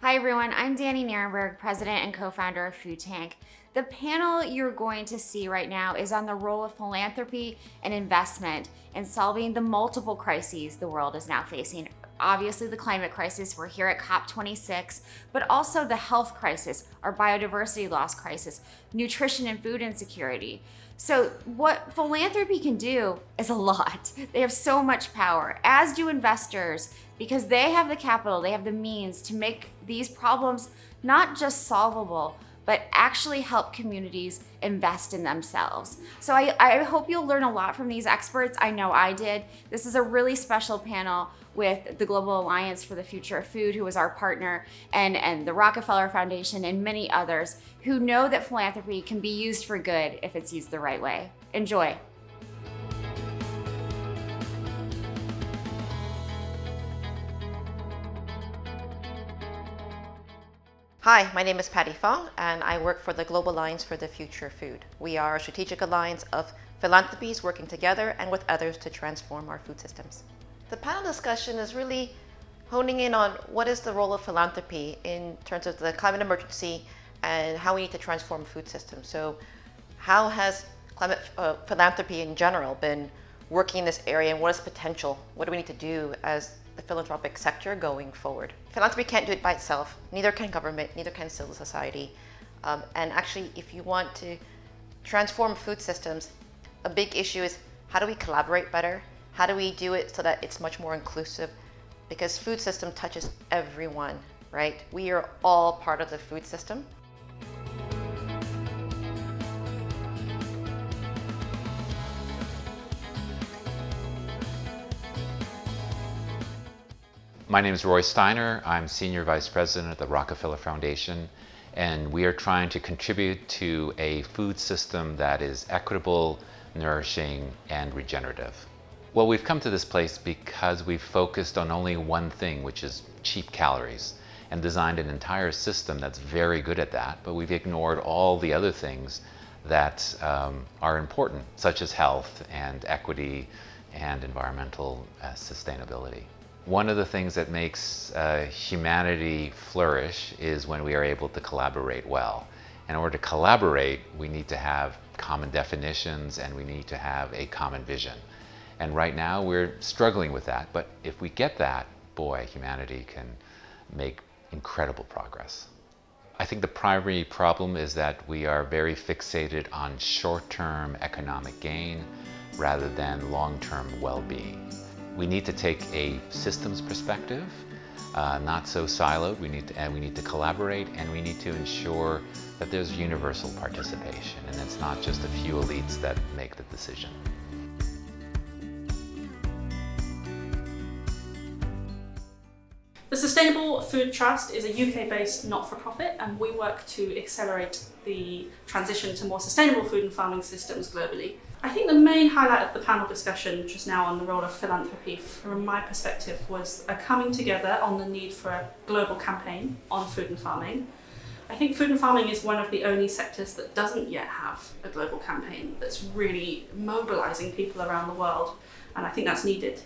Hi everyone, I'm Danny Nierenberg, president and co-founder of Food Tank. The panel you're going to see right now is on the role of philanthropy and investment in solving the multiple crises the world is now facing. Obviously the climate crisis, we're here at COP26, but also the health crisis, our biodiversity loss crisis, nutrition and food insecurity. So what philanthropy can do is a lot. They have so much power, as do investors, because they have the capital, they have the means to make these problems not just solvable, but actually help communities invest in themselves. So I hope you'll learn a lot from these experts. I know I did. This is a really special panel with the Global Alliance for the Future of Food, who is our partner, and the Rockefeller Foundation and many others who know that philanthropy can be used for good if it's used the right way. Enjoy. Hi, my name is Patty Fong, and I work for the Global Alliance for the Future of Food. We are a strategic alliance of philanthropies working together and with others to transform our food systems. The panel discussion is really honing in on what is the role of philanthropy in terms of the climate emergency and how we need to transform food systems. So how has climate philanthropy in general been working in this area, and what is the potential? What do we need to do as the philanthropic sector going forward? Philanthropy can't do it by itself, neither can government, neither can civil society. And actually, if you want to transform food systems, a big issue is how do we collaborate better? How do we do it so that it's much more inclusive? Because food system touches everyone, right? We are all part of the food system. My name is Roy Steiner. I'm Senior Vice President at the Rockefeller Foundation, and we are trying to contribute to a food system that is equitable, nourishing, and regenerative. Well, we've come to this place because we've focused on only one thing, which is cheap calories, and designed an entire system that's very good at that, but we've ignored all the other things that are important, such as health and equity and environmental sustainability. One of the things that makes humanity flourish is when we are able to collaborate well. In order to collaborate, we need to have common definitions and we need to have a common vision. And right now we're struggling with that, but if we get that, boy, humanity can make incredible progress. I think the primary problem is that we are very fixated on short-term economic gain rather than long-term well-being. We need to take a systems perspective, not so siloed. We need to collaborate, and we need to ensure that there's universal participation, and it's not just a few elites that make the decision. The Sustainable Food Trust is a UK-based not-for-profit, and we work to accelerate the transition to more sustainable food and farming systems globally. I think the main highlight of the panel discussion just now on the role of philanthropy, from my perspective, was a coming together on the need for a global campaign on food and farming. I think food and farming is one of the only sectors that doesn't yet have a global campaign that's really mobilizing people around the world, and I think that's needed.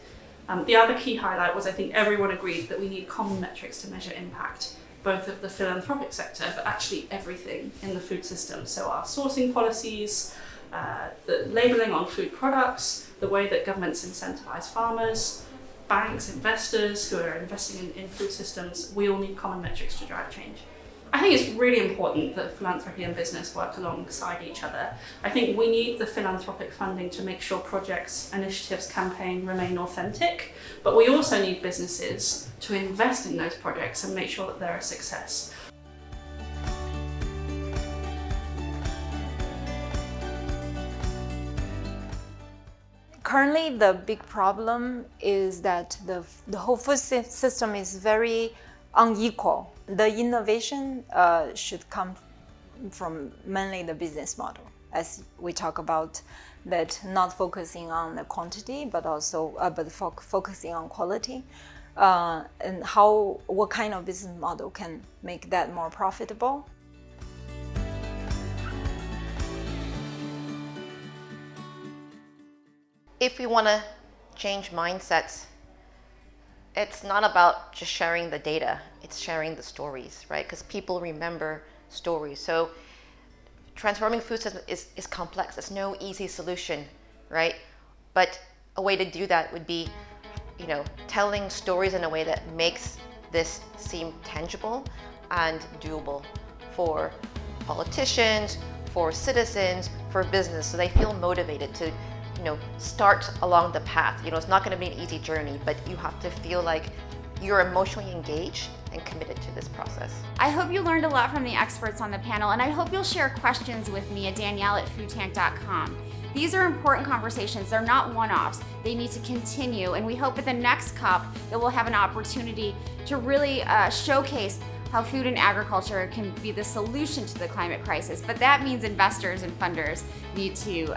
The other key highlight was I think everyone agreed that we need common metrics to measure impact, both of the philanthropic sector, but actually everything in the food system. So our sourcing policies, the labelling on food products, the way that governments incentivize farmers, banks, investors who are investing in food systems, we all need common metrics to drive change. I think it's really important that philanthropy and business work alongside each other. I think we need the philanthropic funding to make sure projects, initiatives, campaign remain authentic, but we also need businesses to invest in those projects and make sure that they're a success. Currently, the big problem is that the whole food system is very unequal. The innovation should come from mainly the business model, as we talk about that, not focusing on the quantity, but also focusing on quality, and what kind of business model can make that more profitable. If we want to change mindsets it's not about just sharing the data, it's sharing the stories, right? Because people remember stories. So transforming food systems is complex. There's no easy solution, right? But a way to do that would be, telling stories in a way that makes this seem tangible and doable for politicians, for citizens, for business, so they feel motivated to start along the path. It's not going to be an easy journey, but you have to feel like you're emotionally engaged and committed to this process. I hope you learned a lot from the experts on the panel, and I hope you'll share questions with me at danielle@foodtank.com. These are important conversations. They're not one-offs. They need to continue, and we hope at the next COP that we'll have an opportunity to really showcase how food and agriculture can be the solution to the climate crisis. But that means investors and funders need to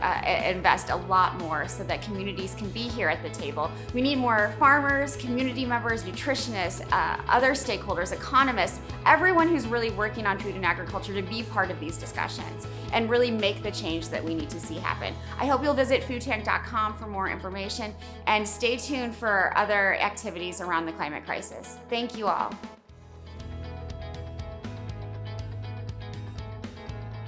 invest a lot more so that communities can be here at the table. We need more farmers, community members, nutritionists, other stakeholders, economists, everyone who's really working on food and agriculture to be part of these discussions and really make the change that we need to see happen. I hope you'll visit foodtank.com for more information and stay tuned for other activities around the climate crisis. Thank you all.